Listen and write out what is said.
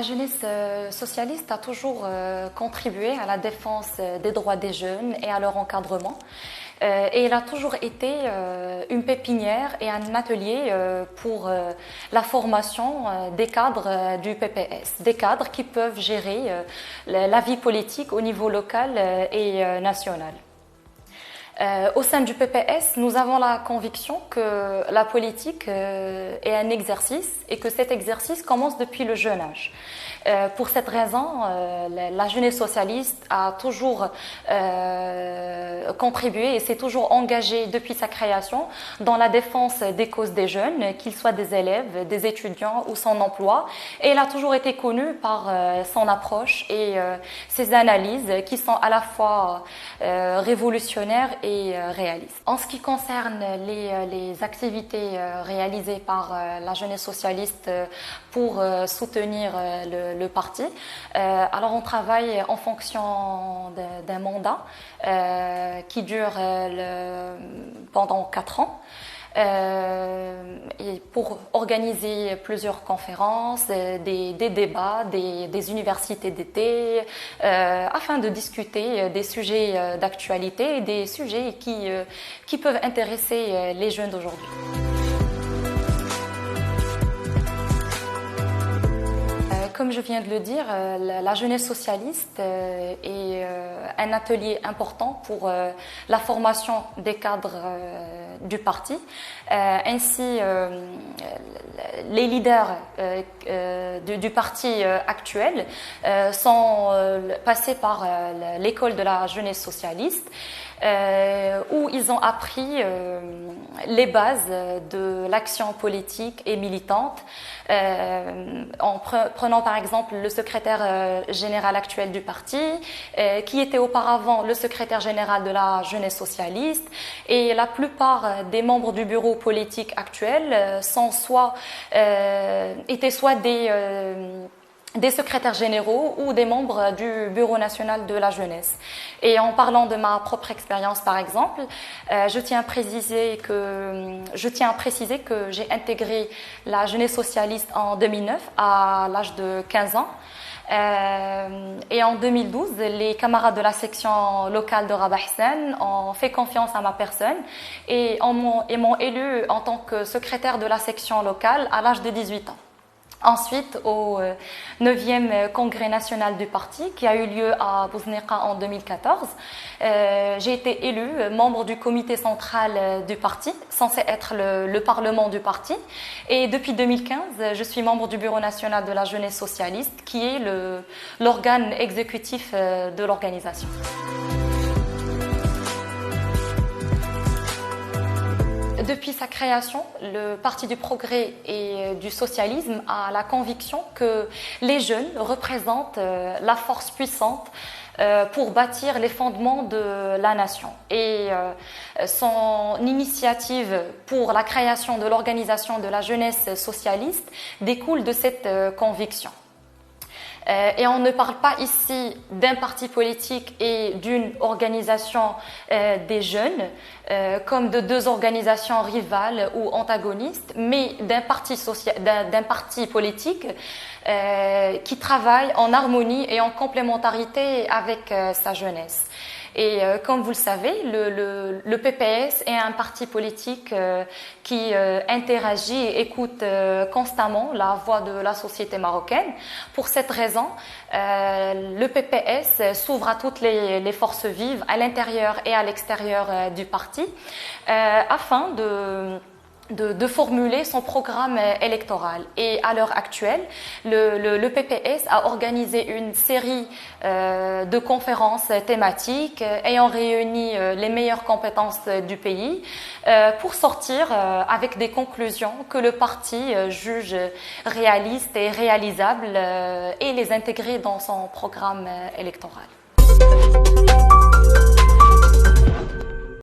La jeunesse socialiste a toujours contribué à la défense des droits des jeunes et à leur encadrement. Et elle a toujours été une pépinière et un atelier pour la formation des cadres du PPS, des cadres qui peuvent gérer la vie politique au niveau local et national. Au sein du PPS, nous avons la conviction que la politique est un exercice et que cet exercice commence depuis le jeune âge. Pour cette raison, la jeunesse socialiste a toujours contribué et s'est toujours engagée depuis sa création dans la défense des causes des jeunes, qu'ils soient des élèves, des étudiants ou son emploi. Et elle a toujours été connue par son approche et ses analyses qui sont à la fois révolutionnaires et réalistes. En ce qui concerne les activités réalisées par la jeunesse socialiste pour soutenir le parti. Alors on travaille en fonction d'un mandat qui dure pendant 4 ans. Et pour organiser plusieurs conférences, des débats, des universités d'été, afin de discuter des sujets d'actualité et des sujets qui peuvent intéresser les jeunes d'aujourd'hui. Comme je viens de le dire, la jeunesse socialiste est un atelier important pour la formation des cadres du parti. Ainsi, les leaders du parti actuel sont passés par l'école de la jeunesse socialiste, où ils ont appris les bases de l'action politique et militante, en prenant par exemple le secrétaire général actuel du parti, qui était auparavant le secrétaire général de la jeunesse socialiste, et la plupart des membres du bureau politique actuel étaient soit des secrétaires généraux ou des membres du Bureau national de la jeunesse. Et en parlant de ma propre expérience, par exemple, je tiens à préciser que j'ai intégré la jeunesse socialiste en 2009 à l'âge de 15 ans. Et en 2012, les camarades de la section locale de Rabah Hassan ont fait confiance à ma personne et m'ont élu en tant que secrétaire de la section locale à l'âge de 18 ans. Ensuite, au 9e congrès national du parti, qui a eu lieu à Bouzneqa en 2014, j'ai été élue membre du comité central du parti, censé être le parlement du parti. Et depuis 2015, je suis membre du bureau national de la jeunesse socialiste, qui est l'organe exécutif de l'organisation. Depuis sa création, le Parti du Progrès et du Socialisme a la conviction que les jeunes représentent la force puissante pour bâtir les fondements de la nation. Et son initiative pour la création de l'organisation de la jeunesse socialiste découle de cette conviction. Et on ne parle pas ici d'un parti politique et d'une organisation des jeunes comme de deux organisations rivales ou antagonistes, mais d'un parti politique qui travaille en harmonie et en complémentarité avec sa jeunesse. Et comme vous le savez, le PPS est un parti politique qui interagit et écoute constamment la voix de la société marocaine. Pour cette raison, le PPS s'ouvre à toutes les forces vives à l'intérieur et à l'extérieur du parti afin de formuler son programme électoral. Et à l'heure actuelle, le PPS a organisé une série de conférences thématiques ayant réuni les meilleures compétences du pays pour sortir avec des conclusions que le parti juge réalistes et réalisables et les intégrer dans son programme électoral.